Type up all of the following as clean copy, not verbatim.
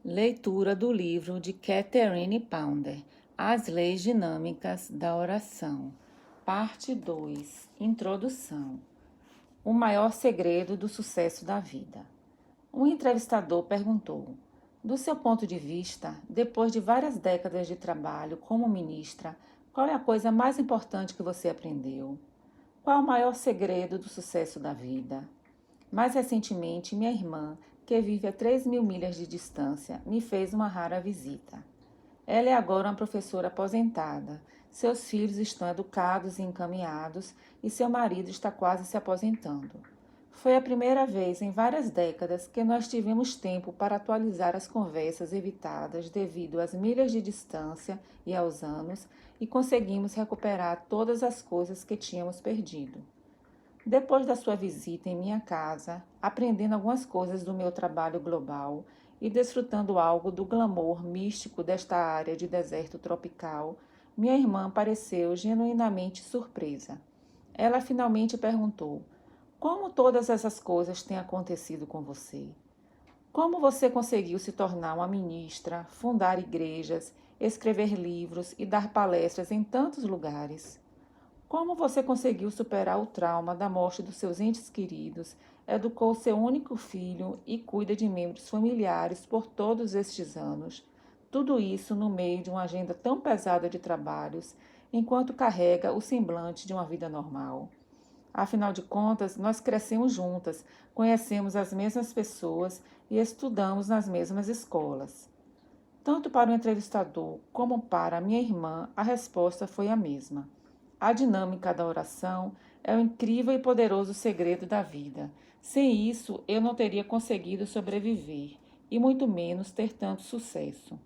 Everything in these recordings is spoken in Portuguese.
Leitura do livro de Catherine Pounder, As Leis Dinâmicas da Oração. Parte 2. Introdução. O maior segredo do sucesso da vida. Um entrevistador perguntou: do seu ponto de vista, depois de várias décadas de trabalho como ministra, qual é a coisa mais importante que você aprendeu? Qual o maior segredo do sucesso da vida? Mais recentemente, minha irmã, que vive a 3.000 milhas de distância, me fez uma rara visita. Ela é agora uma professora aposentada. Seus filhos estão educados e encaminhados e seu marido está quase se aposentando. Foi a primeira vez em várias décadas que nós tivemos tempo para atualizar as conversas evitadas devido às milhas de distância e aos anos e conseguimos recuperar todas as coisas que tínhamos perdido. Depois da sua visita em minha casa, aprendendo algumas coisas do meu trabalho global e desfrutando algo do glamour místico desta área de deserto tropical, minha irmã pareceu genuinamente surpresa. Ela finalmente perguntou: como todas essas coisas têm acontecido com você? Como você conseguiu se tornar uma ministra, fundar igrejas, escrever livros e dar palestras em tantos lugares? Como você conseguiu superar o trauma da morte dos seus entes queridos, educou seu único filho e cuida de membros familiares por todos estes anos? Tudo isso no meio de uma agenda tão pesada de trabalhos, enquanto carrega o semblante de uma vida normal. Afinal de contas, nós crescemos juntas, conhecemos as mesmas pessoas e estudamos nas mesmas escolas. Tanto para o entrevistador como para a minha irmã, a resposta foi a mesma. A dinâmica da oração é o incrível e poderoso segredo da vida. Sem isso, eu não teria conseguido sobreviver e muito menos ter tanto sucesso.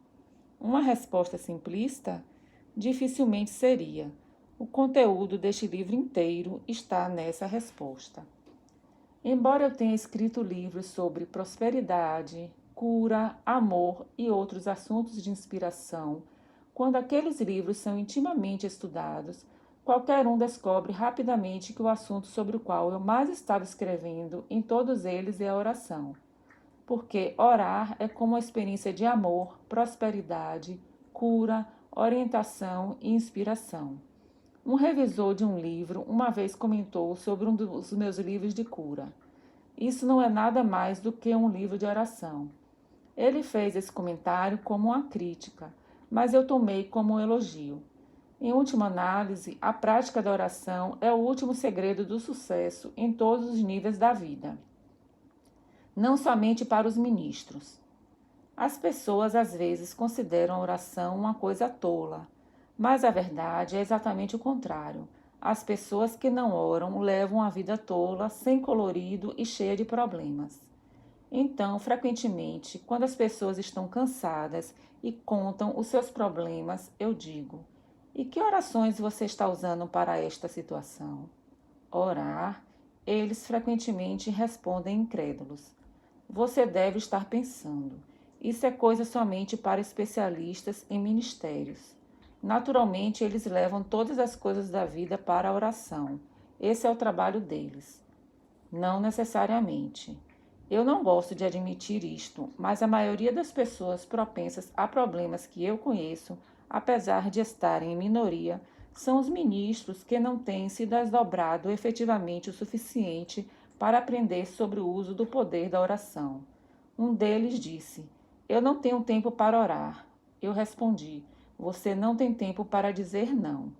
Uma resposta simplista? Dificilmente seria. O conteúdo deste livro inteiro está nessa resposta. Embora eu tenha escrito livros sobre prosperidade, cura, amor e outros assuntos de inspiração, quando aqueles livros são intimamente estudados, qualquer um descobre rapidamente que o assunto sobre o qual eu mais estava escrevendo em todos eles é a oração. Porque orar é como uma experiência de amor, prosperidade, cura, orientação e inspiração. Um revisor de um livro uma vez comentou sobre um dos meus livros de cura: isso não é nada mais do que um livro de oração. Ele fez esse comentário como uma crítica, mas eu tomei como um elogio. Em última análise, a prática da oração é o último segredo do sucesso em todos os níveis da vida, não somente para os ministros. As pessoas às vezes consideram a oração uma coisa tola, mas a verdade é exatamente o contrário. As pessoas que não oram levam uma vida tola, sem colorido e cheia de problemas. Então, frequentemente, quando as pessoas estão cansadas e contam os seus problemas, eu digo: e que orações você está usando para esta situação? Orar. Eles frequentemente respondem incrédulos. Você deve estar pensando: isso é coisa somente para especialistas em ministérios. Naturalmente, eles levam todas as coisas da vida para a oração. Esse é o trabalho deles. Não necessariamente. Eu não gosto de admitir isto, mas a maioria das pessoas propensas a problemas que eu conheço, apesar de estarem em minoria, são os ministros que não têm se desdobrado efetivamente o suficiente para aprender sobre o uso do poder da oração. Um deles disse: eu não tenho tempo para orar. Eu respondi: você não tem tempo para dizer não.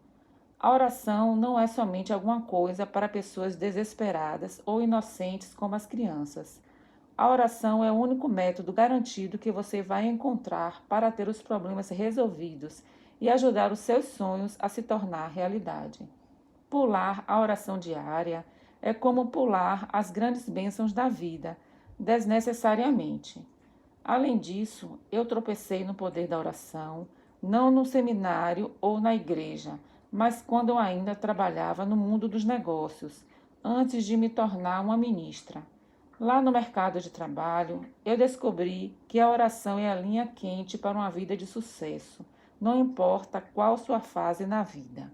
A oração não é somente alguma coisa para pessoas desesperadas ou inocentes como as crianças. A oração é o único método garantido que você vai encontrar para ter os problemas resolvidos e ajudar os seus sonhos a se tornar realidade. Pular a oração diária é como pular as grandes bênçãos da vida, desnecessariamente. Além disso, eu tropecei no poder da oração, não no seminário ou na igreja, mas quando eu ainda trabalhava no mundo dos negócios, antes de me tornar uma ministra. Lá no mercado de trabalho, eu descobri que a oração é a linha quente para uma vida de sucesso, não importa qual sua fase na vida.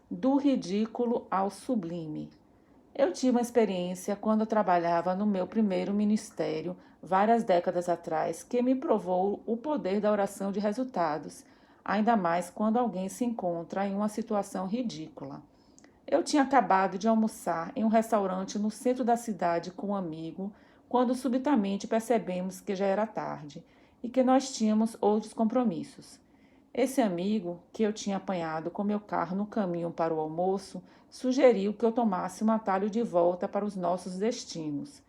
Do ridículo ao sublime. Eu tive uma experiência quando eu trabalhava no meu primeiro ministério, várias décadas atrás, que me provou o poder da oração de resultados, ainda mais quando alguém se encontra em uma situação ridícula. Eu tinha acabado de almoçar em um restaurante no centro da cidade com um amigo, quando subitamente percebemos que já era tarde e que nós tínhamos outros compromissos. Esse amigo, que eu tinha apanhado com meu carro no caminho para o almoço, sugeriu que eu tomasse um atalho de volta para os nossos destinos.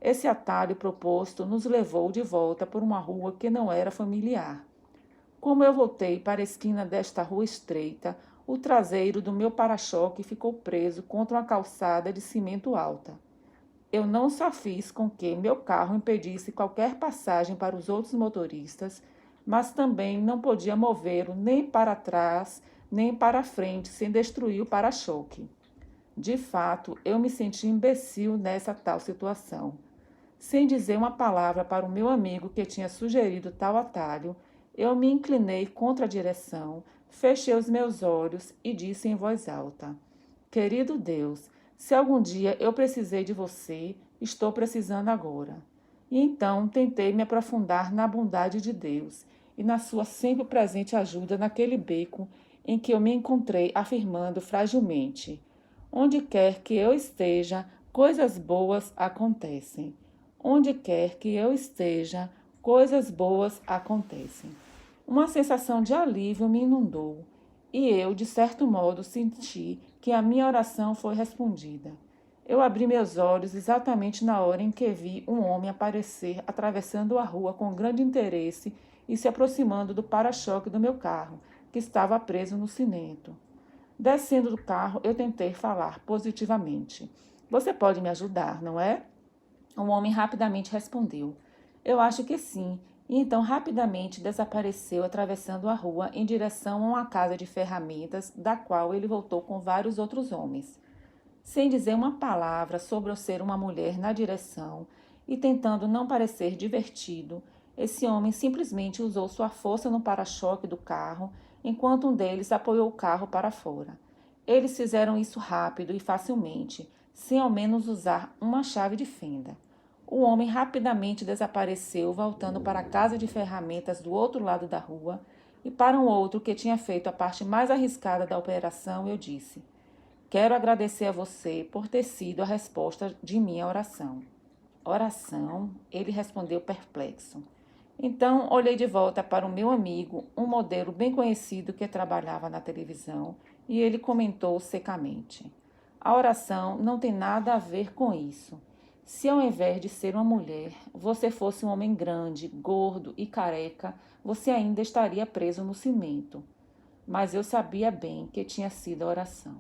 Esse atalho proposto nos levou de volta por uma rua que não era familiar. Como eu voltei para a esquina desta rua estreita, o traseiro do meu para-choque ficou preso contra uma calçada de cimento alta. Eu não só fiz com que meu carro impedisse qualquer passagem para os outros motoristas, mas também não podia movê-lo nem para trás, nem para frente, sem destruir o para-choque. De fato, eu me senti imbecil nessa tal situação. Sem dizer uma palavra para o meu amigo que tinha sugerido tal atalho, eu me inclinei contra a direção, fechei os meus olhos e disse em voz alta: Querido Deus, se algum dia eu precisei de você, estou precisando agora. E então tentei me aprofundar na bondade de Deus e na sua sempre presente ajuda naquele beco em que eu me encontrei afirmando fragilmente: Onde quer que eu esteja, coisas boas acontecem. Onde quer que eu esteja, coisas boas acontecem. Uma sensação de alívio me inundou e eu, de certo modo, senti que a minha oração foi respondida. Eu abri meus olhos exatamente na hora em que vi um homem aparecer atravessando a rua com grande interesse e se aproximando do para-choque do meu carro, que estava preso no cimento. Descendo do carro, eu tentei falar positivamente. Você pode me ajudar, não é? O homem rapidamente respondeu: Eu acho que sim. E então rapidamente desapareceu atravessando a rua em direção a uma casa de ferramentas, da qual ele voltou com vários outros homens. Sem dizer uma palavra sobre eu ser uma mulher na direção e tentando não parecer divertido, esse homem simplesmente usou sua força no para-choque do carro, enquanto um deles apoiou o carro para fora. Eles fizeram isso rápido e facilmente, sem ao menos usar uma chave de fenda. O homem rapidamente desapareceu, voltando para a casa de ferramentas do outro lado da rua, e para um outro que tinha feito a parte mais arriscada da operação, eu disse: Quero agradecer a você por ter sido a resposta de minha oração. Oração? Ele respondeu perplexo. Então olhei de volta para o meu amigo, um modelo bem conhecido que trabalhava na televisão, e ele comentou secamente: A oração não tem nada a ver com isso. Se ao invés de ser uma mulher, você fosse um homem grande, gordo e careca, você ainda estaria preso no cimento. Mas eu sabia bem que tinha sido a oração.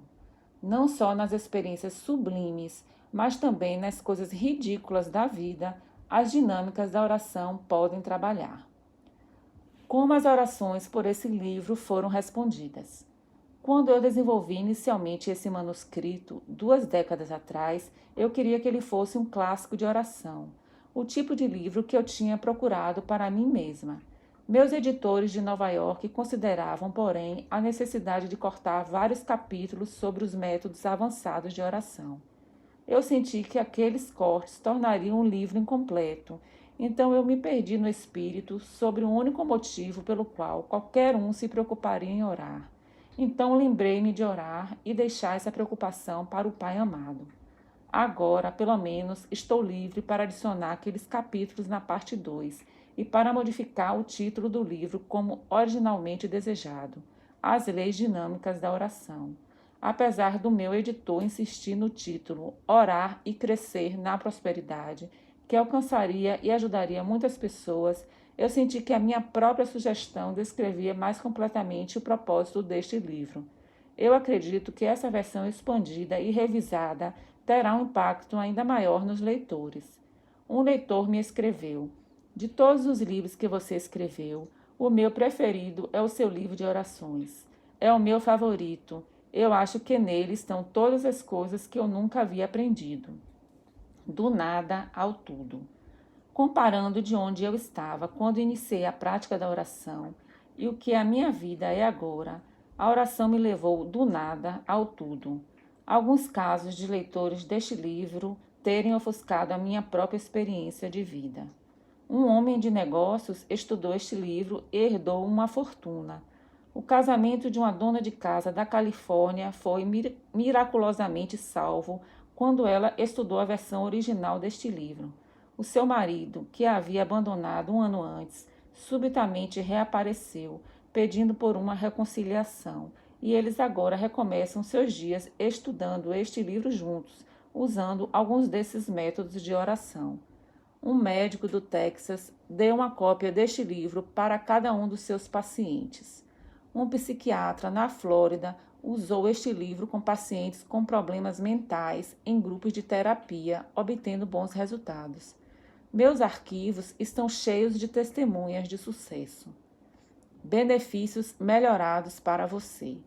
Não só nas experiências sublimes, mas também nas coisas ridículas da vida, as dinâmicas da oração podem trabalhar. Como as orações por esse livro foram respondidas? Quando eu desenvolvi inicialmente esse manuscrito, 2 décadas atrás, eu queria que ele fosse um clássico de oração, o tipo de livro que eu tinha procurado para mim mesma. Meus editores de Nova York consideravam, porém, a necessidade de cortar vários capítulos sobre os métodos avançados de oração. Eu senti que aqueles cortes tornariam o livro incompleto, então eu me perdi no espírito sobre o único motivo pelo qual qualquer um se preocuparia em orar. Então lembrei-me de orar e deixar essa preocupação para o Pai amado. Agora, pelo menos, estou livre para adicionar aqueles capítulos na parte 2 e para modificar o título do livro como originalmente desejado: As Leis Dinâmicas da Oração. Apesar do meu editor insistir no título Orar e Crescer na Prosperidade, que alcançaria e ajudaria muitas pessoas, eu senti que a minha própria sugestão descrevia mais completamente o propósito deste livro. Eu acredito que essa versão expandida e revisada terá um impacto ainda maior nos leitores. Um leitor me escreveu: De todos os livros que você escreveu, o meu preferido é o seu livro de orações. É o meu favorito. Eu acho que nele estão todas as coisas que eu nunca havia aprendido. Do nada ao tudo. Comparando de onde eu estava quando iniciei a prática da oração e o que a minha vida é agora, a oração me levou do nada ao tudo. alguns casos de leitores deste livro terem ofuscado a minha própria experiência de vida. Um homem de negócios estudou este livro e herdou uma fortuna. O casamento de uma dona de casa da Califórnia foi miraculosamente salvo quando ela estudou a versão original deste livro. O seu marido, que a havia abandonado um ano antes, subitamente reapareceu, pedindo por uma reconciliação, e eles agora recomeçam seus dias estudando este livro juntos, usando alguns desses métodos de oração. Um médico do Texas deu uma cópia deste livro para cada um dos seus pacientes. Um psiquiatra na Flórida usou este livro com pacientes com problemas mentais em grupos de terapia, obtendo bons resultados. Meus arquivos estão cheios de testemunhas de sucesso. Benefícios melhorados para você.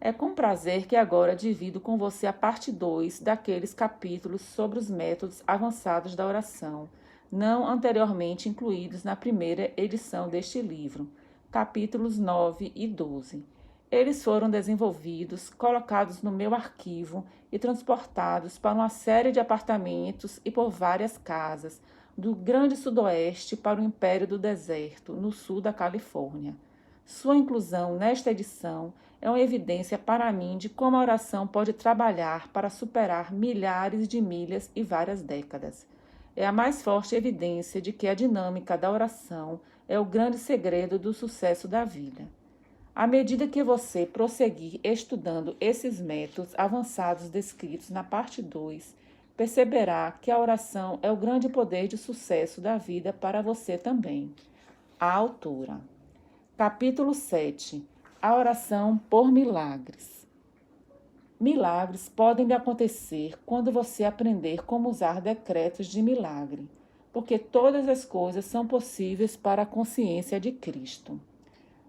É com prazer que agora divido com você a parte 2 daqueles capítulos sobre os métodos avançados da oração, não anteriormente incluídos na primeira edição deste livro, capítulos 9 e 12. Eles foram desenvolvidos, colocados no meu arquivo e transportados para uma série de apartamentos e por várias casas, do Grande Sudoeste para o Império do Deserto, no sul da Califórnia. Sua inclusão nesta edição é uma evidência para mim de como a oração pode trabalhar para superar milhares de milhas e várias décadas. É a mais forte evidência de que a dinâmica da oração é o grande segredo do sucesso da vida. À medida que você prosseguir estudando esses métodos avançados descritos na parte 2, perceberá que a oração é o grande poder de sucesso da vida para você também. A autora. Capítulo 7. A oração por milagres. Milagres podem acontecer quando você aprender como usar decretos de milagre, porque todas as coisas são possíveis para a consciência de Cristo.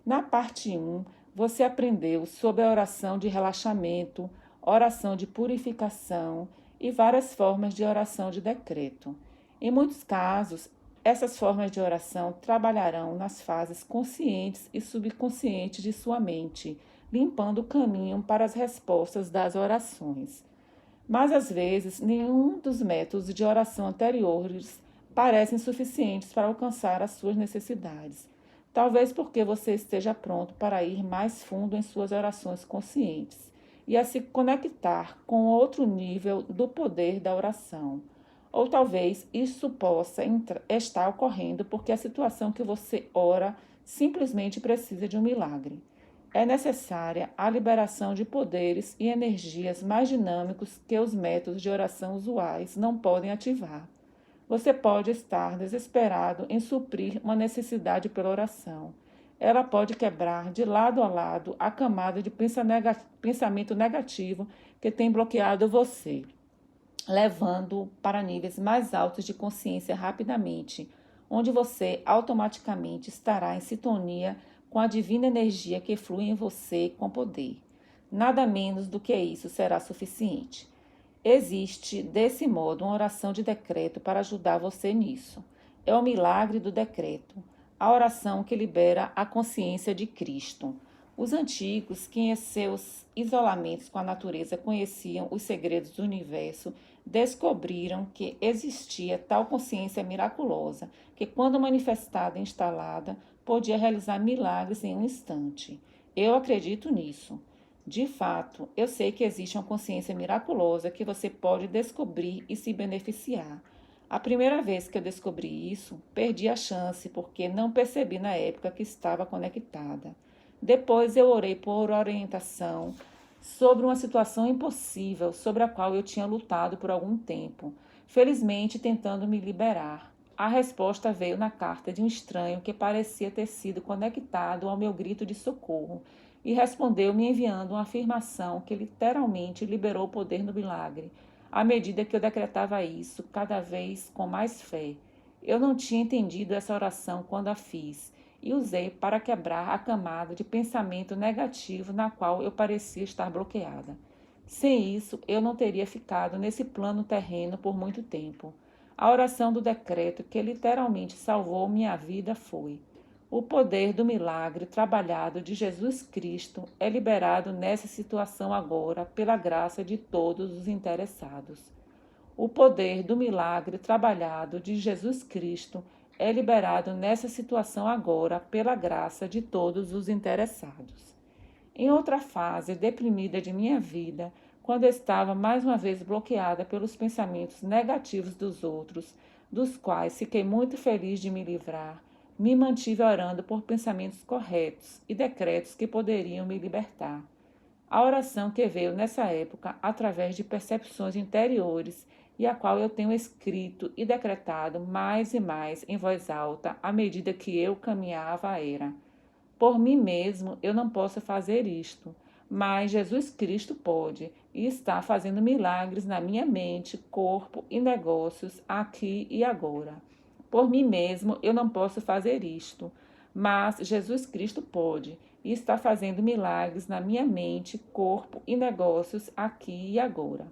Na parte 1, você aprendeu sobre a oração de relaxamento, oração de purificação e várias formas de oração de decreto. Em muitos casos, essas formas de oração trabalharão nas fases conscientes e subconscientes de sua mente, limpando o caminho para as respostas das orações. Mas, às vezes, nenhum dos métodos de oração anteriores parecem suficientes para alcançar as suas necessidades. Talvez porque você esteja pronto para ir mais fundo em suas orações conscientes e a se conectar com outro nível do poder da oração. Ou talvez isso possa estar ocorrendo porque a situação que você ora simplesmente precisa de um milagre. É necessária a liberação de poderes e energias mais dinâmicos que os métodos de oração usuais não podem ativar. Você pode estar desesperado em suprir uma necessidade pela oração. Ela pode quebrar de lado a lado a camada de pensamento negativo que tem bloqueado você, levando-o para níveis mais altos de consciência rapidamente, onde você automaticamente estará em sintonia com a divina energia que flui em você com poder. Nada menos do que isso será suficiente. Existe, desse modo, uma oração de decreto para ajudar você nisso. É o milagre do decreto, a oração que libera a consciência de Cristo. Os antigos, que em seus isolamentos com a natureza conheciam os segredos do universo, descobriram que existia tal consciência miraculosa, que quando manifestada e instalada, podia realizar milagres em um instante. Eu acredito nisso. De fato, eu sei que existe uma consciência miraculosa que você pode descobrir e se beneficiar. A primeira vez que eu descobri isso, perdi a chance porque não percebi na época que estava conectada. Depois eu orei por orientação sobre uma situação impossível sobre a qual eu tinha lutado por algum tempo, felizmente tentando me liberar. A resposta veio na carta de um estranho que parecia ter sido conectado ao meu grito de socorro e respondeu me enviando uma afirmação que literalmente liberou o poder no milagre, à medida que eu decretava isso, cada vez com mais fé. Eu não tinha entendido essa oração quando a fiz e usei para quebrar a camada de pensamento negativo na qual eu parecia estar bloqueada. Sem isso, eu não teria ficado nesse plano terreno por muito tempo. A oração do decreto que literalmente salvou minha vida foi: O poder do milagre trabalhado de Jesus Cristo é liberado nessa situação agora pela graça de todos os interessados. O poder do milagre trabalhado de Jesus Cristo é liberado nessa situação agora pela graça de todos os interessados. Em outra fase deprimida de minha vida, quando estava mais uma vez bloqueada pelos pensamentos negativos dos outros, dos quais fiquei muito feliz de me livrar, me mantive orando por pensamentos corretos e decretos que poderiam me libertar. A oração que veio nessa época através de percepções interiores e a qual eu tenho escrito e decretado mais e mais em voz alta à medida que eu caminhava era: por mim mesmo eu não posso fazer isto, mas Jesus Cristo pode e está fazendo milagres na minha mente, corpo e negócios aqui e agora. Por mim mesmo eu não posso fazer isto, mas Jesus Cristo pode e está fazendo milagres na minha mente, corpo e negócios aqui e agora.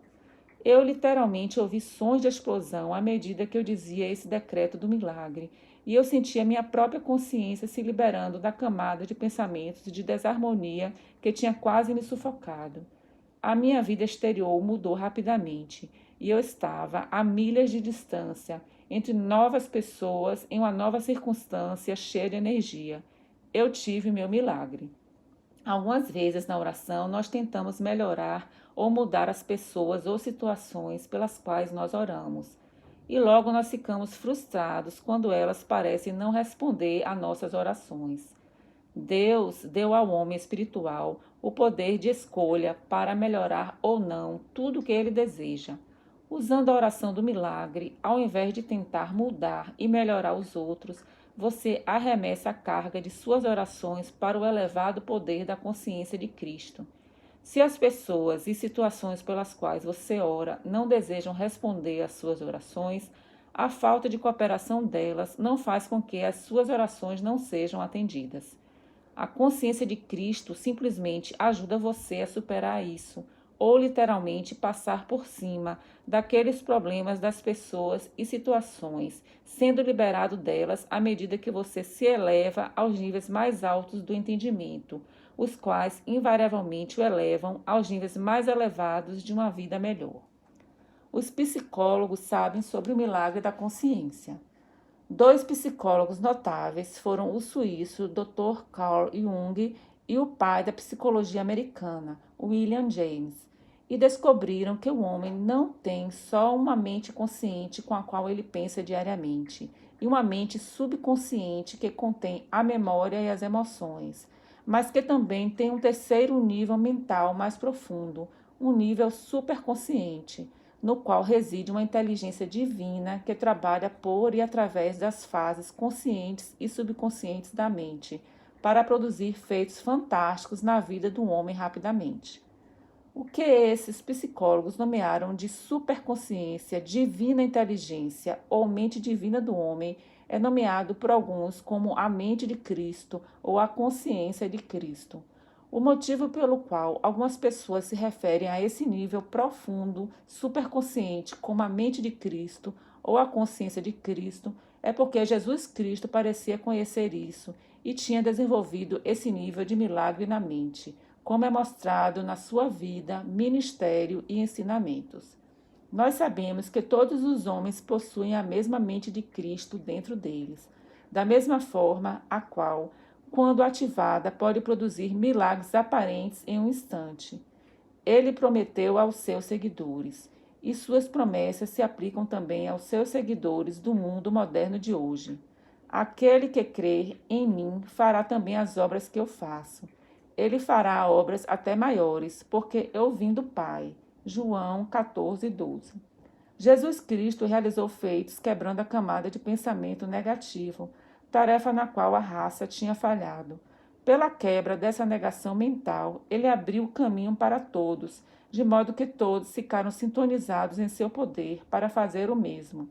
Eu literalmente ouvi sons de explosão à medida que eu dizia esse decreto do milagre, e eu sentia minha própria consciência se liberando da camada de pensamentos de desarmonia que tinha quase me sufocado. A minha vida exterior mudou rapidamente, e eu estava a milhas de distância, entre novas pessoas, em uma nova circunstância cheia de energia. Eu tive meu milagre. Algumas vezes na oração nós tentamos melhorar ou mudar as pessoas ou situações pelas quais nós oramos. E logo nós ficamos frustrados quando elas parecem não responder a nossas orações. Deus deu ao homem espiritual o poder de escolha para melhorar ou não tudo o que ele deseja. Usando a oração do milagre, ao invés de tentar mudar e melhorar os outros, você arremessa a carga de suas orações para o elevado poder da consciência de Cristo. Se as pessoas e situações pelas quais você ora não desejam responder às suas orações, a falta de cooperação delas não faz com que as suas orações não sejam atendidas. A consciência de Cristo simplesmente ajuda você a superar isso, ou literalmente passar por cima daqueles problemas das pessoas e situações, sendo liberado delas à medida que você se eleva aos níveis mais altos do entendimento, os quais invariavelmente o elevam aos níveis mais elevados de uma vida melhor. Os psicólogos sabem sobre o milagre da consciência. Dois psicólogos notáveis foram o suíço Dr. Carl Jung e o pai da psicologia americana, William James, e descobriram que o homem não tem só uma mente consciente com a qual ele pensa diariamente, e uma mente subconsciente que contém a memória e as emoções, mas que também tem um terceiro nível mental mais profundo, um nível superconsciente, no qual reside uma inteligência divina que trabalha por e através das fases conscientes e subconscientes da mente, para produzir feitos fantásticos na vida do homem rapidamente. O que esses psicólogos nomearam de superconsciência, divina inteligência ou mente divina do homem é nomeado por alguns como a mente de Cristo ou a consciência de Cristo. O motivo pelo qual algumas pessoas se referem a esse nível profundo, superconsciente, como a mente de Cristo ou a consciência de Cristo, é porque Jesus Cristo parecia conhecer isso e tinha desenvolvido esse nível de milagre na mente, como é mostrado na sua vida, ministério e ensinamentos. Nós sabemos que todos os homens possuem a mesma mente de Cristo dentro deles, da mesma forma a qual, quando ativada, pode produzir milagres aparentes em um instante. Ele prometeu aos seus seguidores, e suas promessas se aplicam também aos seus seguidores do mundo moderno de hoje. Aquele que crer em mim fará também as obras que eu faço. Ele fará obras até maiores, porque eu vim do Pai. João 14:12. Jesus Cristo realizou feitos quebrando a camada de pensamento negativo, tarefa na qual a raça tinha falhado. Pela quebra dessa negação mental, ele abriu o caminho para todos, de modo que todos ficaram sintonizados em seu poder para fazer o mesmo.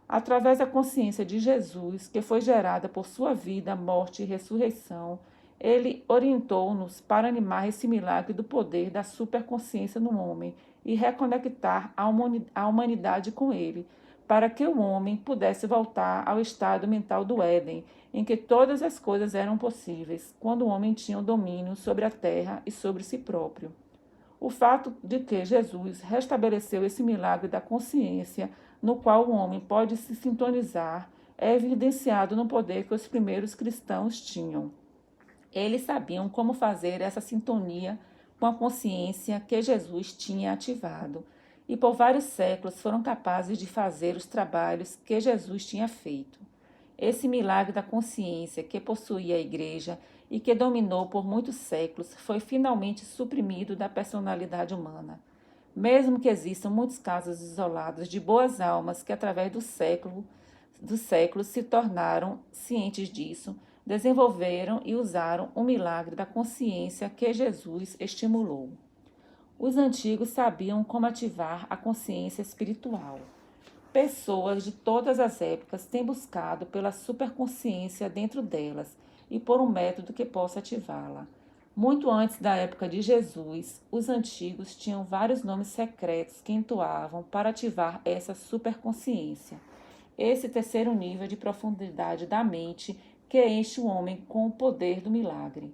Através da consciência de Jesus, que foi gerada por sua vida, morte e ressurreição, ele orientou-nos para animar esse milagre do poder da superconsciência no homem e reconectar a humanidade com ele, para que o homem pudesse voltar ao estado mental do Éden em que todas as coisas eram possíveis, quando o homem tinha o domínio sobre a terra e sobre si próprio. O fato de que Jesus restabeleceu esse milagre da consciência, no qual o homem pode se sintonizar, é evidenciado no poder que os primeiros cristãos tinham. Eles sabiam como fazer essa sintonia com a consciência que Jesus tinha ativado, e por vários séculos foram capazes de fazer os trabalhos que Jesus tinha feito. Esse milagre da consciência que possuía a Igreja e que dominou por muitos séculos foi finalmente suprimido da personalidade humana. Mesmo que existam muitos casos isolados de boas almas que, através dos séculos se tornaram cientes disso, desenvolveram e usaram o milagre da consciência que Jesus estimulou. Os antigos sabiam como ativar a consciência espiritual. Pessoas de todas as épocas têm buscado pela superconsciência dentro delas e por um método que possa ativá-la. Muito antes da época de Jesus, os antigos tinham vários nomes secretos que entoavam para ativar essa superconsciência. Esse terceiro nível de profundidade da mente que enche o homem com o poder do milagre.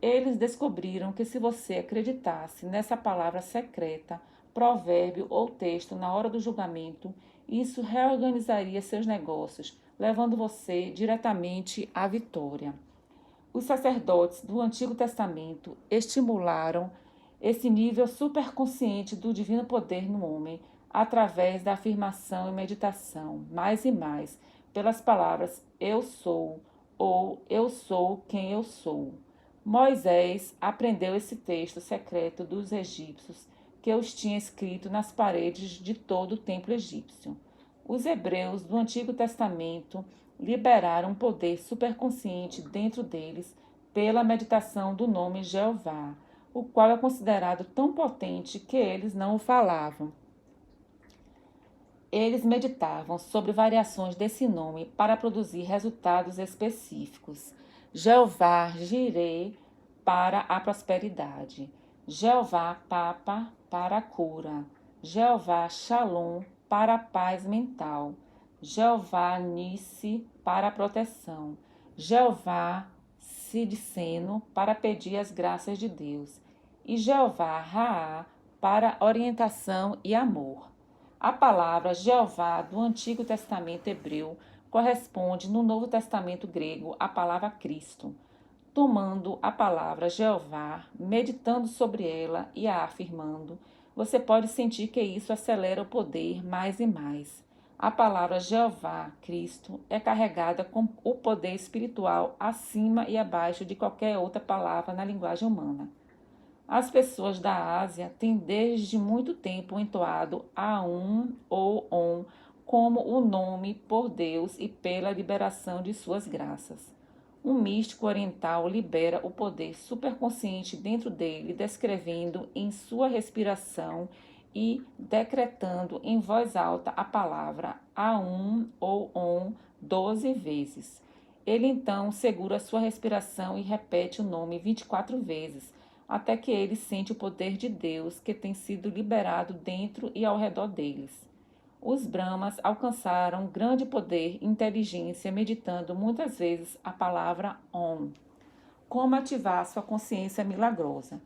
Eles descobriram que se você acreditasse nessa palavra secreta, provérbio ou texto na hora do julgamento, isso reorganizaria seus negócios, levando você diretamente à vitória. Os sacerdotes do Antigo Testamento estimularam esse nível superconsciente do divino poder no homem através da afirmação e meditação, mais e mais, pelas palavras eu sou ou eu sou quem eu sou. Moisés aprendeu esse texto secreto dos egípcios, que os tinha escrito nas paredes de todo o templo egípcio. Os hebreus do Antigo Testamento liberaram um poder superconsciente dentro deles pela meditação do nome Jeová, o qual é considerado tão potente que eles não o falavam. Eles meditavam sobre variações desse nome para produzir resultados específicos. Jeová Jireh para a prosperidade, Jeová Papa para a cura, Jeová Shalom para a paz mental, Jeová Nissi para a proteção, Jeová Sidiceno para pedir as graças de Deus e Jeová Raá para orientação e amor. A palavra Jeová do Antigo Testamento hebreu corresponde no Novo Testamento grego à palavra Cristo. Tomando a palavra Jeová, meditando sobre ela e a afirmando, você pode sentir que isso acelera o poder mais e mais. A palavra Jeová, Cristo, é carregada com o poder espiritual acima e abaixo de qualquer outra palavra na linguagem humana. As pessoas da Ásia têm desde muito tempo entoado Aum ou Om como o nome por Deus e pela liberação de suas graças. Um místico oriental libera o poder superconsciente dentro dele, descrevendo em sua respiração e decretando em voz alta a palavra Aum ou Om 12 vezes. Ele então segura sua respiração e repete o nome 24 vezes, até que ele sente o poder de Deus que tem sido liberado dentro e ao redor deles. Os Brahmas alcançaram grande poder e inteligência meditando muitas vezes a palavra Om. Como ativar sua consciência milagrosa?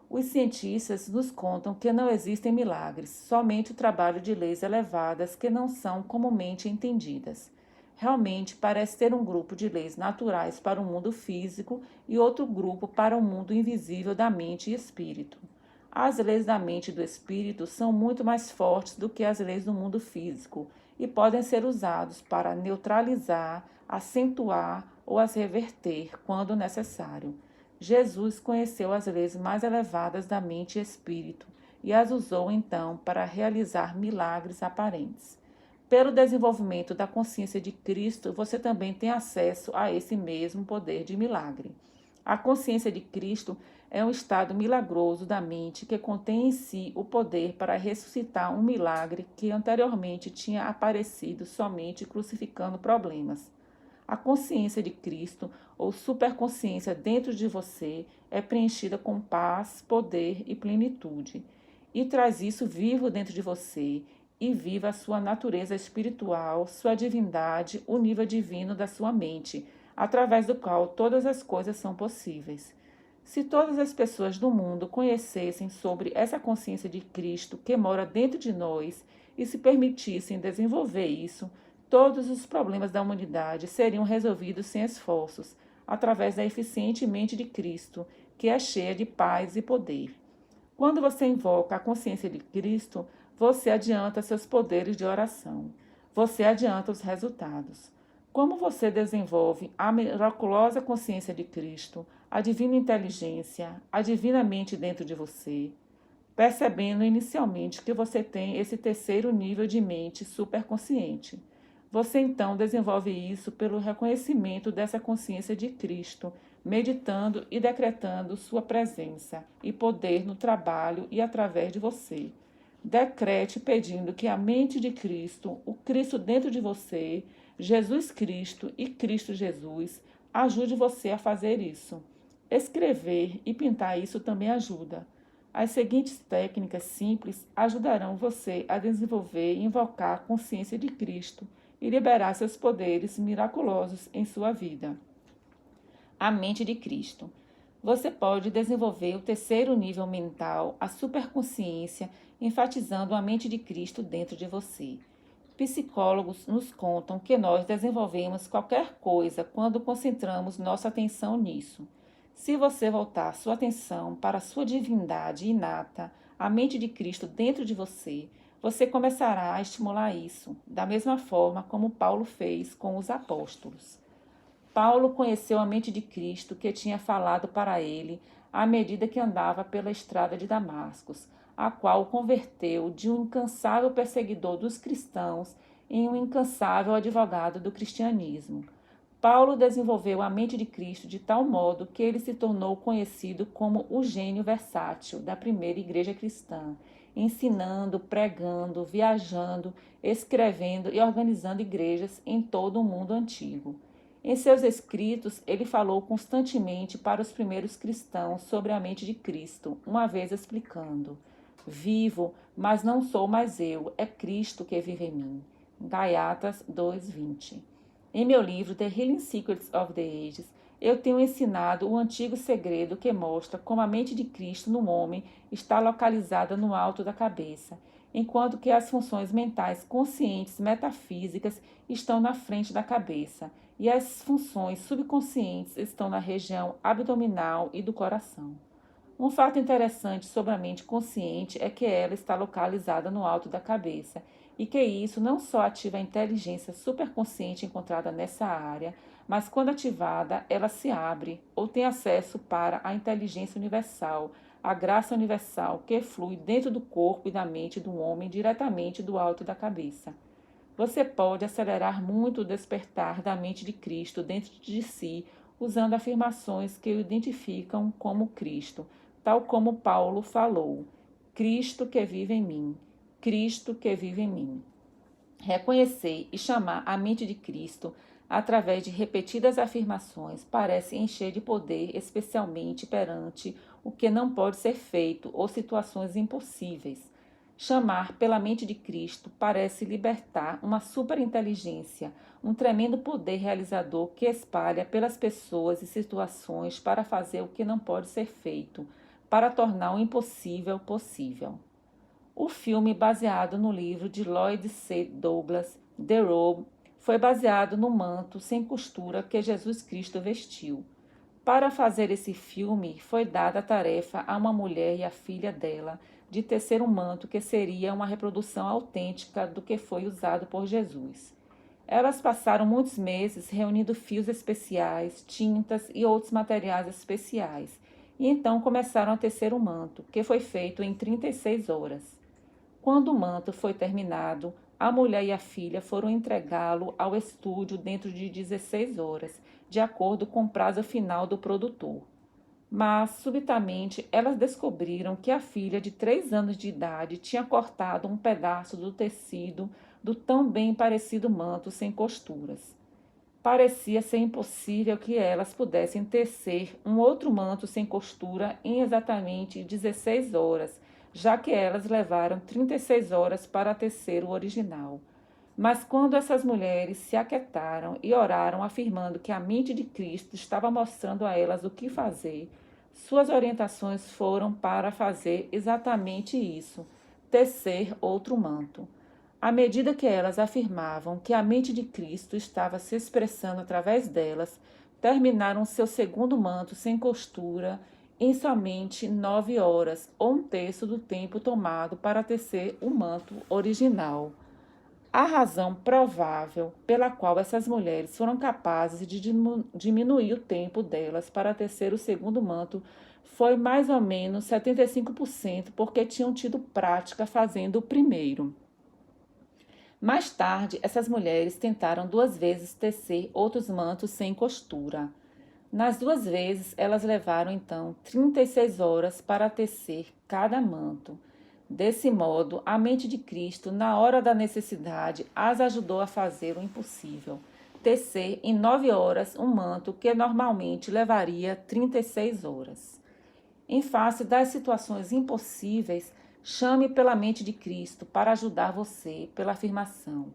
Os cientistas nos contam que não existem milagres, somente o trabalho de leis elevadas que não são comumente entendidas. Realmente parece ter um grupo de leis naturais para o mundo físico e outro grupo para o mundo invisível da mente e espírito. As leis da mente e do espírito são muito mais fortes do que as leis do mundo físico e podem ser usados para neutralizar, acentuar ou as reverter quando necessário. Jesus conheceu as leis mais elevadas da mente e espírito e as usou então para realizar milagres aparentes. Pelo desenvolvimento da consciência de Cristo, você também tem acesso a esse mesmo poder de milagre. A consciência de Cristo é um estado milagroso da mente que contém em si o poder para ressuscitar um milagre que anteriormente tinha aparecido somente crucificando problemas. A consciência de Cristo, ou superconsciência dentro de você, é preenchida com paz, poder e plenitude, e traz isso vivo dentro de você, e viva a sua natureza espiritual, sua divindade, o nível divino da sua mente, através do qual todas as coisas são possíveis. Se todas as pessoas do mundo conhecessem sobre essa consciência de Cristo que mora dentro de nós e se permitissem desenvolver isso, todos os problemas da humanidade seriam resolvidos sem esforços, através da eficiente mente de Cristo, que é cheia de paz e poder. Quando você invoca a consciência de Cristo, você adianta seus poderes de oração. Você adianta os resultados. Como você desenvolve a miraculosa consciência de Cristo, a divina inteligência, a divina mente dentro de você, percebendo inicialmente que você tem esse terceiro nível de mente superconsciente. Você então desenvolve isso pelo reconhecimento dessa consciência de Cristo, meditando e decretando sua presença e poder no trabalho e através de você. Decrete pedindo que a mente de Cristo, o Cristo dentro de você, Jesus Cristo e Cristo Jesus, ajude você a fazer isso. Escrever e pintar isso também ajuda. As seguintes técnicas simples ajudarão você a desenvolver e invocar a consciência de Cristo e liberar seus poderes miraculosos em sua vida. A mente de Cristo. Você pode desenvolver o terceiro nível mental, a superconsciência, enfatizando a mente de Cristo dentro de você. Psicólogos nos contam que nós desenvolvemos qualquer coisa quando concentramos nossa atenção nisso. Se você voltar sua atenção para a sua divindade inata, a mente de Cristo dentro de você, você começará a estimular isso, da mesma forma como Paulo fez com os apóstolos. Paulo conheceu a mente de Cristo que tinha falado para ele à medida que andava pela estrada de Damascus, a qual o converteu de um incansável perseguidor dos cristãos em um incansável advogado do cristianismo. Paulo desenvolveu a mente de Cristo de tal modo que ele se tornou conhecido como o gênio versátil da primeira igreja cristã, ensinando, pregando, viajando, escrevendo e organizando igrejas em todo o mundo antigo. Em seus escritos, ele falou constantemente para os primeiros cristãos sobre a mente de Cristo, uma vez explicando: vivo, mas não sou mais eu, é Cristo que vive em mim. Gálatas 2:20. Em meu livro The Healing Secrets of the Ages, eu tenho ensinado o antigo segredo que mostra como a mente de Cristo no homem está localizada no alto da cabeça, enquanto que as funções mentais conscientes metafísicas estão na frente da cabeça e as funções subconscientes estão na região abdominal e do coração. Um fato interessante sobre a mente consciente é que ela está localizada no alto da cabeça e que isso não só ativa a inteligência superconsciente encontrada nessa área, mas quando ativada, ela se abre ou tem acesso para a inteligência universal, a graça universal que flui dentro do corpo e da mente do homem diretamente do alto da cabeça. Você pode acelerar muito o despertar da mente de Cristo dentro de si, usando afirmações que o identificam como Cristo, tal como Paulo falou: Cristo que vive em mim, Cristo que vive em mim. Reconhecer e chamar a mente de Cristo através de repetidas afirmações parece encher de poder, especialmente perante o que não pode ser feito ou situações impossíveis. Chamar pela mente de Cristo parece libertar uma superinteligência, um tremendo poder realizador que espalha pelas pessoas e situações para fazer o que não pode ser feito, para tornar o impossível possível. O filme, baseado no livro de Lloyd C. Douglas, The Robe, foi baseado no manto sem costura que Jesus Cristo vestiu. Para fazer esse filme, foi dada a tarefa a uma mulher e a filha dela de tecer um manto que seria uma reprodução autêntica do que foi usado por Jesus. Elas passaram muitos meses reunindo fios especiais, tintas e outros materiais especiais, e então começaram a tecer o manto, que foi feito em 36 horas. Quando o manto foi terminado, a mulher e a filha foram entregá-lo ao estúdio dentro de 16 horas, de acordo com o prazo final do produtor. Mas, subitamente, elas descobriram que a filha de 3 anos de idade tinha cortado um pedaço do tecido do tão bem parecido manto sem costuras. Parecia ser impossível que elas pudessem tecer um outro manto sem costura em exatamente 16 horas, já que elas levaram 36 horas para tecer o original. Mas quando essas mulheres se aquietaram e oraram, afirmando que a mente de Cristo estava mostrando a elas o que fazer, suas orientações foram para fazer exatamente isso: tecer outro manto. À medida que elas afirmavam que a mente de Cristo estava se expressando através delas, terminaram seu segundo manto sem costura em somente 9 horas, ou um terço do tempo tomado para tecer o manto original. A razão provável pela qual essas mulheres foram capazes de diminuir o tempo delas para tecer o segundo manto foi mais ou menos 75% porque tinham tido prática fazendo o primeiro. Mais tarde, essas mulheres tentaram 2 vezes tecer outros mantos sem costura. Nas 2 vezes, elas levaram então 36 horas para tecer cada manto. Desse modo, a mente de Cristo, na hora da necessidade, as ajudou a fazer o impossível: tecer em 9 horas um manto que normalmente levaria 36 horas. Em face das situações impossíveis, chame pela mente de Cristo para ajudar você pela afirmação: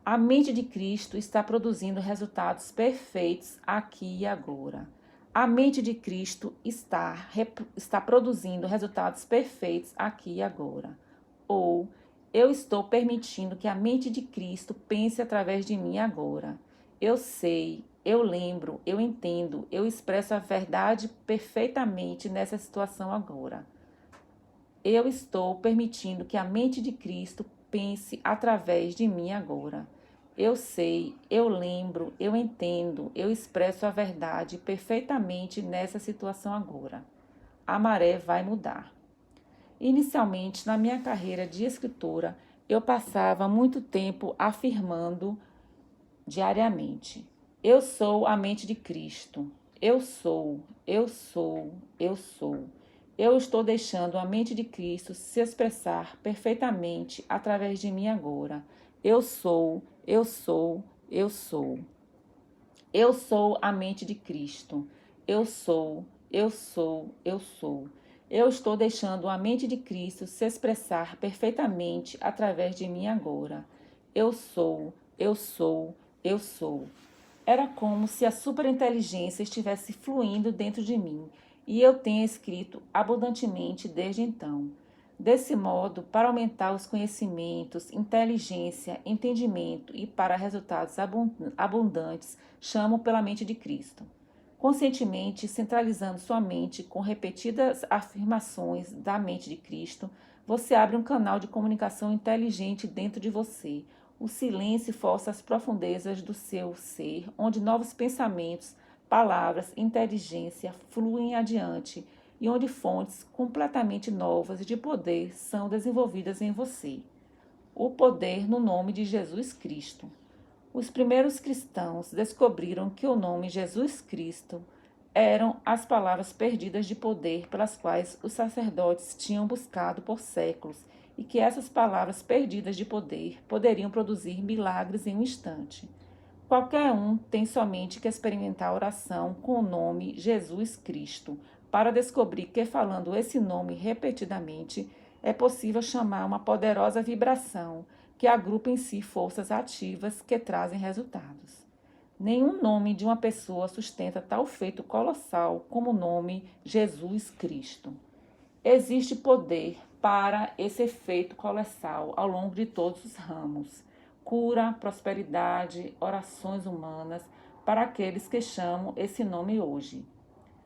a mente de Cristo está produzindo resultados perfeitos aqui e agora. A mente de Cristo está produzindo resultados perfeitos aqui e agora. Ou eu estou permitindo que a mente de Cristo pense através de mim agora. Eu sei, eu lembro, eu entendo, eu expresso a verdade perfeitamente nessa situação agora. Eu estou permitindo que a mente de Cristo pense através de mim agora. Eu sei, eu lembro, eu entendo, eu expresso a verdade perfeitamente nessa situação agora. A maré vai mudar. Inicialmente, na minha carreira de escritora, eu passava muito tempo afirmando diariamente: eu sou a mente de Cristo. Eu sou, eu sou, eu sou. Eu estou deixando a mente de Cristo se expressar perfeitamente através de mim agora. Eu sou, eu sou, eu sou. Eu sou a mente de Cristo. Eu sou, eu sou, eu sou. Eu estou deixando a mente de Cristo se expressar perfeitamente através de mim agora. Eu sou, eu sou, eu sou. Era como se a superinteligência estivesse fluindo dentro de mim, e eu tenho escrito abundantemente desde então. Desse modo, para aumentar os conhecimentos, inteligência, entendimento e para resultados abundantes, chamo pela mente de Cristo. Conscientemente, centralizando sua mente com repetidas afirmações da mente de Cristo, você abre um canal de comunicação inteligente dentro de você. O silêncio força as profundezas do seu ser, onde novos pensamentos, palavras, inteligência fluem adiante e onde fontes completamente novas de poder são desenvolvidas em você. O poder no nome de Jesus Cristo. Os primeiros cristãos descobriram que o nome Jesus Cristo eram as palavras perdidas de poder pelas quais os sacerdotes tinham buscado por séculos e que essas palavras perdidas de poder poderiam produzir milagres em um instante. Qualquer um tem somente que experimentar a oração com o nome Jesus Cristo para descobrir que, falando esse nome repetidamente, é possível chamar uma poderosa vibração que agrupa em si forças ativas que trazem resultados. Nenhum nome de uma pessoa sustenta tal feito colossal como o nome Jesus Cristo. Existe poder para esse efeito colossal ao longo de todos os ramos: cura, prosperidade, orações humanas para aqueles que chamam esse nome hoje.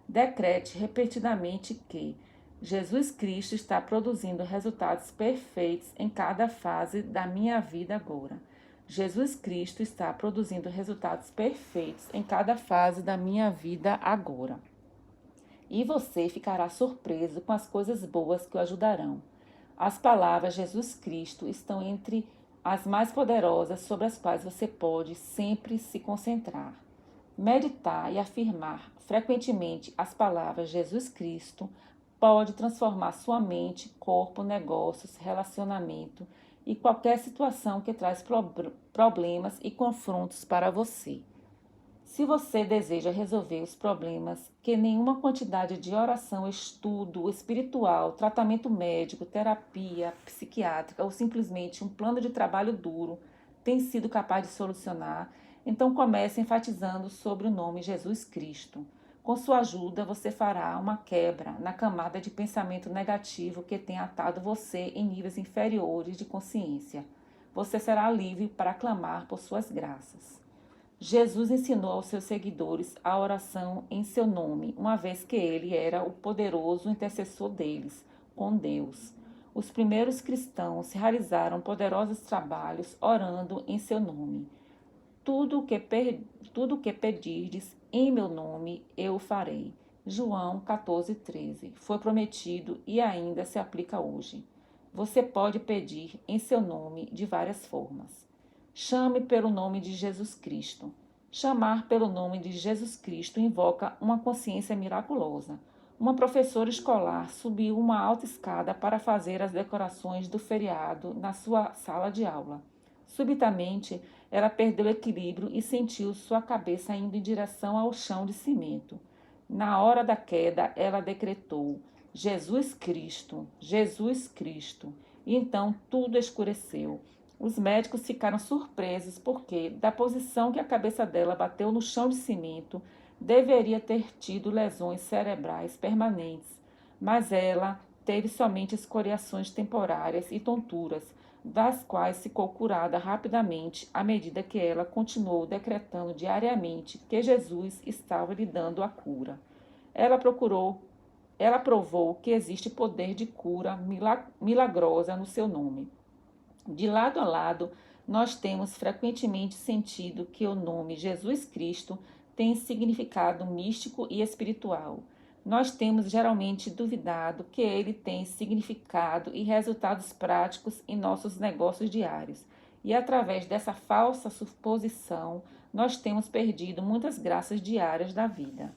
Decrete repetidamente que Jesus Cristo está produzindo resultados perfeitos em cada fase da minha vida agora. Jesus Cristo está produzindo resultados perfeitos em cada fase da minha vida agora. E você ficará surpreso com as coisas boas que o ajudarão. As palavras Jesus Cristo estão entre as mais poderosas sobre as quais você pode sempre se concentrar. Meditar e afirmar frequentemente as palavras Jesus Cristo pode transformar sua mente, corpo, negócios, relacionamento e qualquer situação que traz problemas e confrontos para você. Se você deseja resolver os problemas que nenhuma quantidade de oração, estudo espiritual, tratamento médico, terapia psiquiátrica ou simplesmente um plano de trabalho duro tem sido capaz de solucionar, então comece enfatizando sobre o nome Jesus Cristo. Com sua ajuda, você fará uma quebra na camada de pensamento negativo que tem atado você em níveis inferiores de consciência. Você será livre para clamar por suas graças. Jesus ensinou aos seus seguidores a oração em seu nome, uma vez que ele era o poderoso intercessor deles, com Deus. Os primeiros cristãos realizaram poderosos trabalhos orando em seu nome. Tudo o que pedirdes em meu nome, eu o farei. João 14:13. Foi prometido e ainda se aplica hoje. Você pode pedir em seu nome de várias formas. Chame pelo nome de Jesus Cristo. Chamar pelo nome de Jesus Cristo invoca uma consciência miraculosa. Uma professora escolar subiu uma alta escada para fazer as decorações do feriado na sua sala de aula. Subitamente, ela perdeu o equilíbrio e sentiu sua cabeça indo em direção ao chão de cimento. Na hora da queda, ela decretou: Jesus Cristo, Jesus Cristo. E então tudo escureceu. Os médicos ficaram surpresos porque, da posição que a cabeça dela bateu no chão de cimento, deveria ter tido lesões cerebrais permanentes, mas ela teve somente escoriações temporárias e tonturas, das quais ficou curada rapidamente à medida que ela continuou decretando diariamente que Jesus estava lhe dando a cura. Ela provou que existe poder de cura milagrosa no seu nome. De lado a lado, nós temos frequentemente sentido que o nome Jesus Cristo tem significado místico e espiritual. Nós temos geralmente duvidado que ele tem significado e resultados práticos em nossos negócios diários. E através dessa falsa suposição, nós temos perdido muitas graças diárias da vida.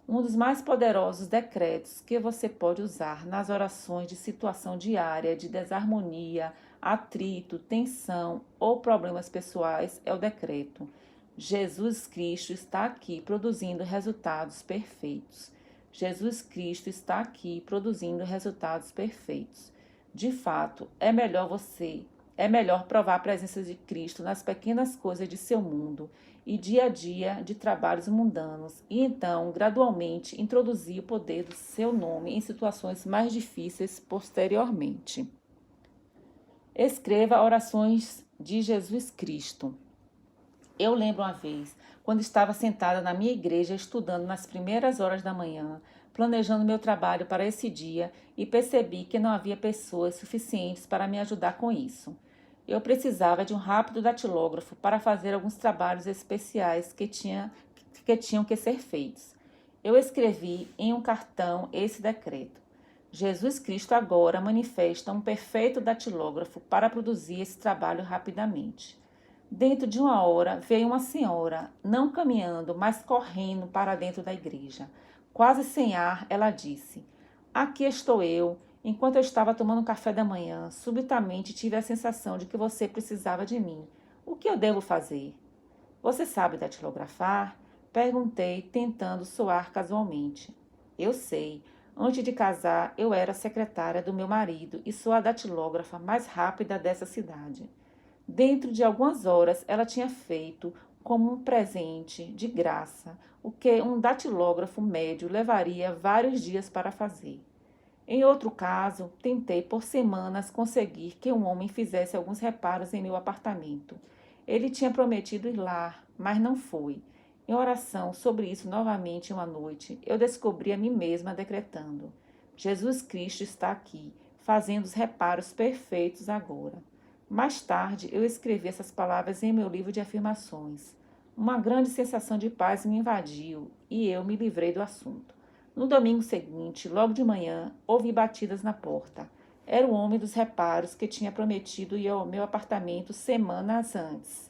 Um dos mais poderosos decretos que você pode usar nas orações de situação diária de desarmonia, atrito, tensão ou problemas pessoais é o decreto: Jesus Cristo está aqui produzindo resultados perfeitos. Jesus Cristo está aqui produzindo resultados perfeitos. De fato, é melhor provar a presença de Cristo nas pequenas coisas de seu mundo e dia a dia de trabalhos mundanos, e então, gradualmente, introduzir o poder do seu nome em situações mais difíceis posteriormente. Escreva orações de Jesus Cristo. Eu lembro uma vez, quando estava sentada na minha igreja estudando nas primeiras horas da manhã, planejando meu trabalho para esse dia, e percebi que não havia pessoas suficientes para me ajudar com isso. Eu precisava de um rápido datilógrafo para fazer alguns trabalhos especiais que tinham que ser feitos. Eu escrevi em um cartão esse decreto: Jesus Cristo agora manifesta um perfeito datilógrafo para produzir esse trabalho rapidamente. Dentro de uma hora, veio uma senhora, não caminhando, mas correndo para dentro da igreja. Quase sem ar, ela disse: Aqui estou eu. Enquanto eu estava tomando café da manhã, subitamente tive a sensação de que você precisava de mim. O que eu devo fazer? Você sabe datilografar? Perguntei, tentando soar casualmente. Eu sei. Antes de casar, eu era secretária do meu marido e sou a datilógrafa mais rápida dessa cidade. Dentro de algumas horas, ela tinha feito, como um presente, de graça, o que um datilógrafo médio levaria vários dias para fazer. Em outro caso, tentei por semanas conseguir que um homem fizesse alguns reparos em meu apartamento. Ele tinha prometido ir lá, mas não foi. Em oração sobre isso novamente uma noite, eu descobri a mim mesma decretando: Jesus Cristo está aqui, fazendo os reparos perfeitos agora. Mais tarde, eu escrevi essas palavras em meu livro de afirmações. Uma grande sensação de paz me invadiu e eu me livrei do assunto. No domingo seguinte, logo de manhã, ouvi batidas na porta. Era o homem dos reparos que tinha prometido ir ao meu apartamento semanas antes.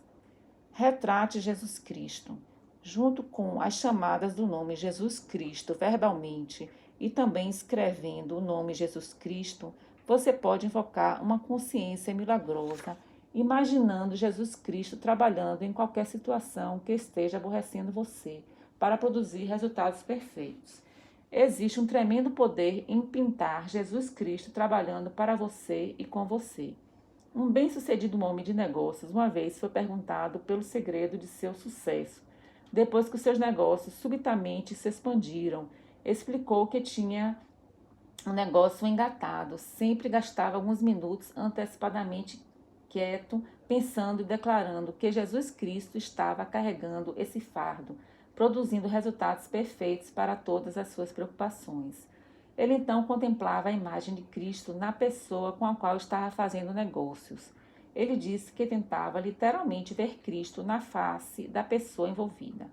Retrate Jesus Cristo. Junto com as chamadas do nome Jesus Cristo verbalmente e também escrevendo o nome Jesus Cristo, você pode invocar uma consciência milagrosa, imaginando Jesus Cristo trabalhando em qualquer situação que esteja aborrecendo você, para produzir resultados perfeitos. Existe um tremendo poder em pintar Jesus Cristo trabalhando para você e com você. Um bem-sucedido homem de negócios uma vez foi perguntado pelo segredo de seu sucesso. Depois que os seus negócios subitamente se expandiram, explicou que tinha um negócio engatado, sempre gastava alguns minutos antecipadamente quieto, pensando e declarando que Jesus Cristo estava carregando esse fardo, produzindo resultados perfeitos para todas as suas preocupações. Ele então contemplava a imagem de Cristo na pessoa com a qual estava fazendo negócios. Ele disse que tentava literalmente ver Cristo na face da pessoa envolvida.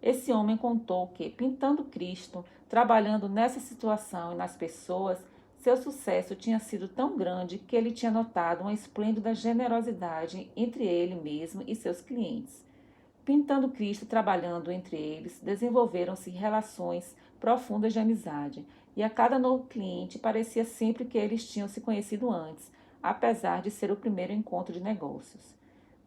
Esse homem contou que, pintando Cristo, trabalhando nessa situação e nas pessoas, seu sucesso tinha sido tão grande que ele tinha notado uma esplêndida generosidade entre ele mesmo e seus clientes. Pintando Cristo trabalhando entre eles, desenvolveram-se relações profundas de amizade, e a cada novo cliente parecia sempre que eles tinham se conhecido antes, apesar de ser o primeiro encontro de negócios.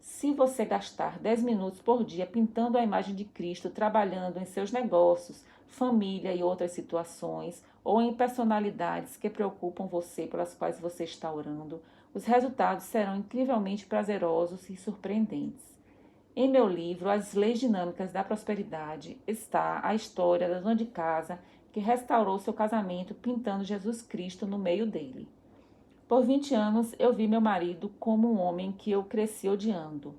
Se você gastar 10 minutos por dia pintando a imagem de Cristo, trabalhando em seus negócios, família e outras situações, ou em personalidades que preocupam você, pelas quais você está orando, os resultados serão incrivelmente prazerosos e surpreendentes. Em meu livro, As Leis Dinâmicas da Prosperidade, está a história da dona de casa que restaurou seu casamento pintando Jesus Cristo no meio dele. Por 20 anos, eu vi meu marido como um homem que eu cresci odiando.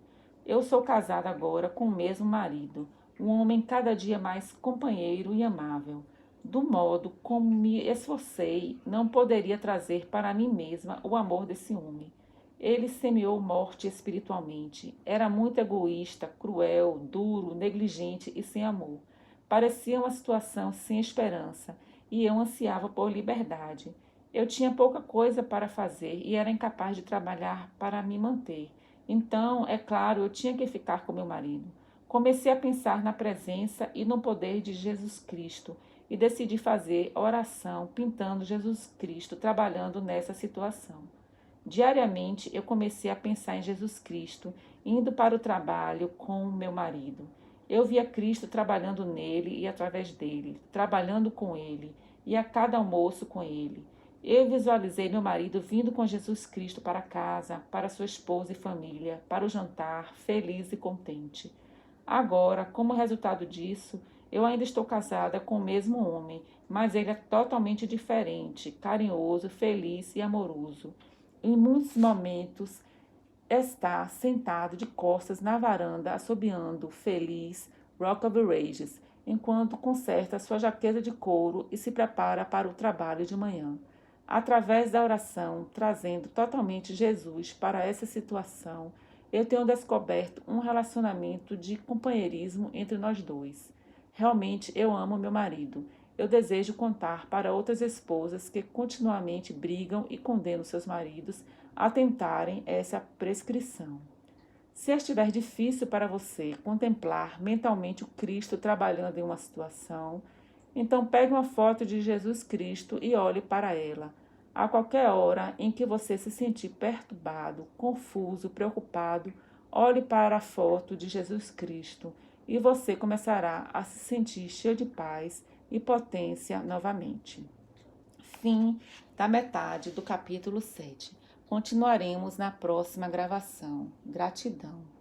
Eu sou casada agora com o mesmo marido, um homem cada dia mais companheiro e amável. Do modo como me esforcei, não poderia trazer para mim mesma o amor desse homem. Ele semeou morte espiritualmente. Era muito egoísta, cruel, duro, negligente e sem amor. Parecia uma situação sem esperança, e eu ansiava por liberdade. Eu tinha pouca coisa para fazer e era incapaz de trabalhar para me manter. Então, é claro, eu tinha que ficar com meu marido. Comecei a pensar na presença e no poder de Jesus Cristo e decidi fazer oração pintando Jesus Cristo, trabalhando nessa situação. Diariamente eu comecei a pensar em Jesus Cristo, indo para o trabalho com o meu marido. Eu via Cristo trabalhando nele e através dele, trabalhando com ele e a cada almoço com ele. Eu visualizei meu marido vindo com Jesus Cristo para casa, para sua esposa e família, para o jantar, feliz e contente. Agora, como resultado disso, eu ainda estou casada com o mesmo homem, mas ele é totalmente diferente, carinhoso, feliz e amoroso. Em muitos momentos, está sentado de costas na varanda, assobiando, feliz, Rock of Ages, enquanto conserta sua jaqueta de couro e se prepara para o trabalho de manhã. Através da oração, trazendo totalmente Jesus para essa situação, eu tenho descoberto um relacionamento de companheirismo entre nós dois. Realmente eu amo meu marido. Eu desejo contar para outras esposas que continuamente brigam e condenam seus maridos a tentarem essa prescrição. Se estiver difícil para você contemplar mentalmente o Cristo trabalhando em uma situação, então pegue uma foto de Jesus Cristo e olhe para ela. A qualquer hora em que você se sentir perturbado, confuso, preocupado, olhe para a foto de Jesus Cristo e você começará a se sentir cheio de paz e potência novamente. Fim da metade do capítulo 7. Continuaremos na próxima gravação. Gratidão.